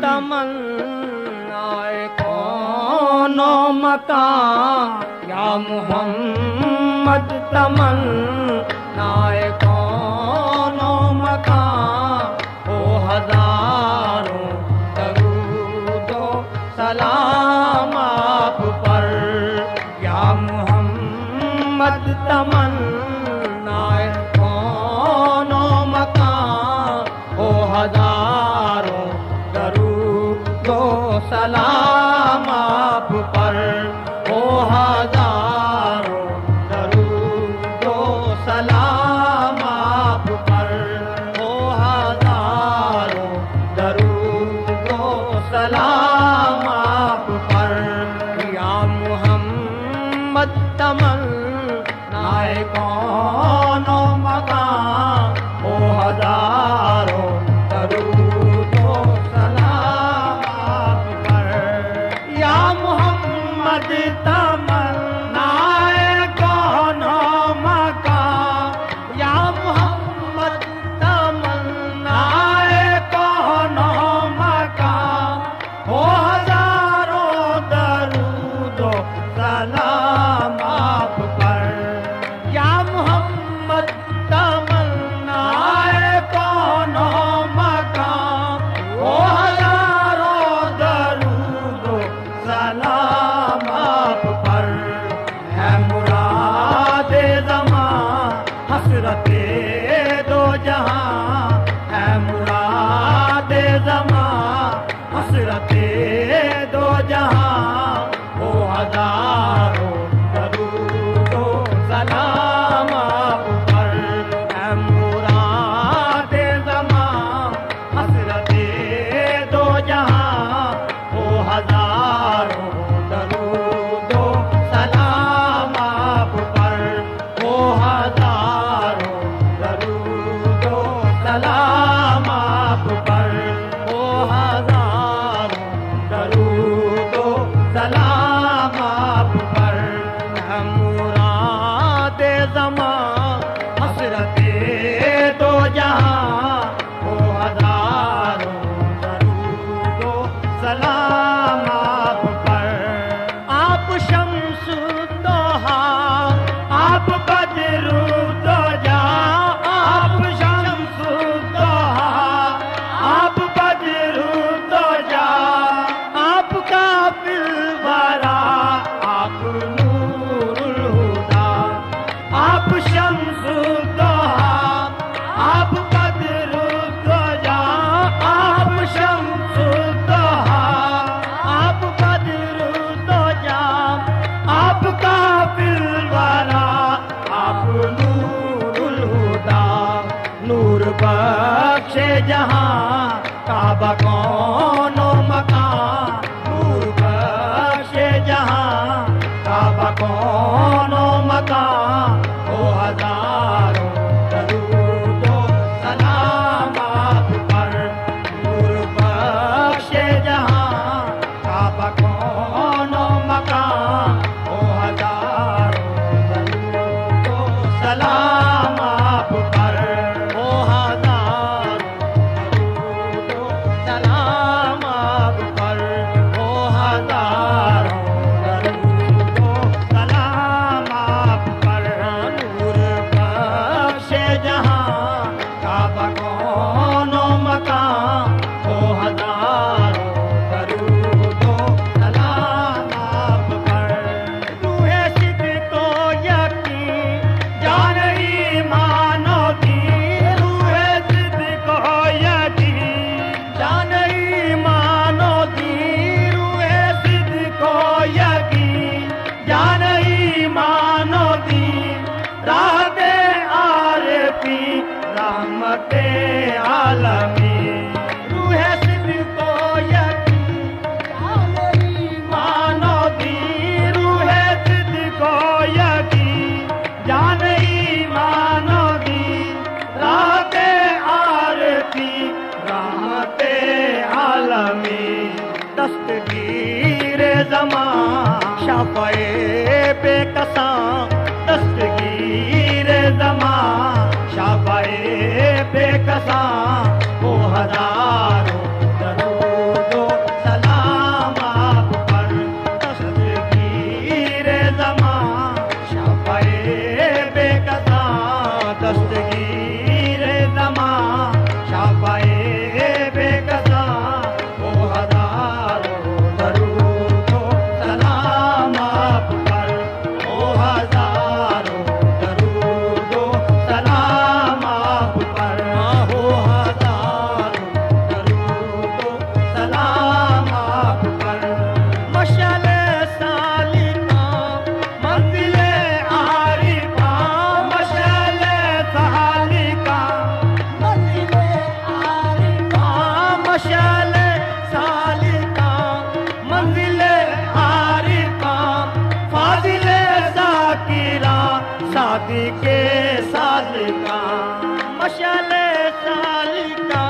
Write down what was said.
تمنائے کون و مکان یا محمد تمنائے کون و مکان ہو ہزاروں درود و سلام آپ پر یا محمد تمنائے کون و مکان ہو ہزاروں درود و سلام آپ پر ہو ہزاروں درود و سلام آپ پر ہو ہزاروں درود و سلام آپ پر یا محمد تمنائے کون و مکان ہو ہزاروں درود و سلام آپ پر یا محمد تمنائے کون و مکان یا محمد تمنائے کون و مکان ہو ہزاروں درود و سلام آپ پر یا محمد تمنائے کون و مکان ہو ہزاروں درود و سلام آپ پر ہے مراد زمان حسرت دو جہاں ہے مراد زمان حسرت دو جہاں ہو ہزاروں درود و سلام آپ پر ہے مراد زمان حسرت دو جہاں ہو ہزاروں درود و سلام آپ پر ہو ہزاروں درود و سلام آپ پر ہو ہزاروں درود و سلام آپ پر ہے مراد زمان حسرت دو جہاں ہو ہزاروں درود و سلام آپ پر آپ شمس الضحیٰ آپ بدر الدجا آپ شمس الضحیٰ آپ بدر الدجا آپ کافی الورا آپ نور الہدا آپ شمس الضحیٰ آپ بدر الدجا آپ شمس الضحیٰ آپ بدر الدجا آپ کافی الورا آپ نور الہدا نور بخش جہاں کعبہ کون و مکان نور بخش جہاں کعبہ کون و مکان ہو ہزاروں درود و سلام آپ پر نور بخش جہاں کعبہ کون و مکان ہو ہزاروں درود و سلام آپ پر ہو ہزاروں درود و سلام آپ پر ہو ہزاروں درود و سلام آپ پر نور بخش جہاں کعبہ کون و مکان ہو ہزاروں درود و سلام آپ پر روح صدق و یقین جان ایمان و دین روح صدق و یقین جان ایمان و دین روح صدق و یقین جان ایمان و دین راہ عارفی رحمت عالمین روح صدق و یقین جان ایمان و دین روح صدق و یقین جان ایمان و دین راہ عارفی رحمت عالمین دستگیر زمان شفع بے کساں دستگیر زمان شفع بے کساں وہ ہزاروں درود شادی کے سال کا مشعل سال کا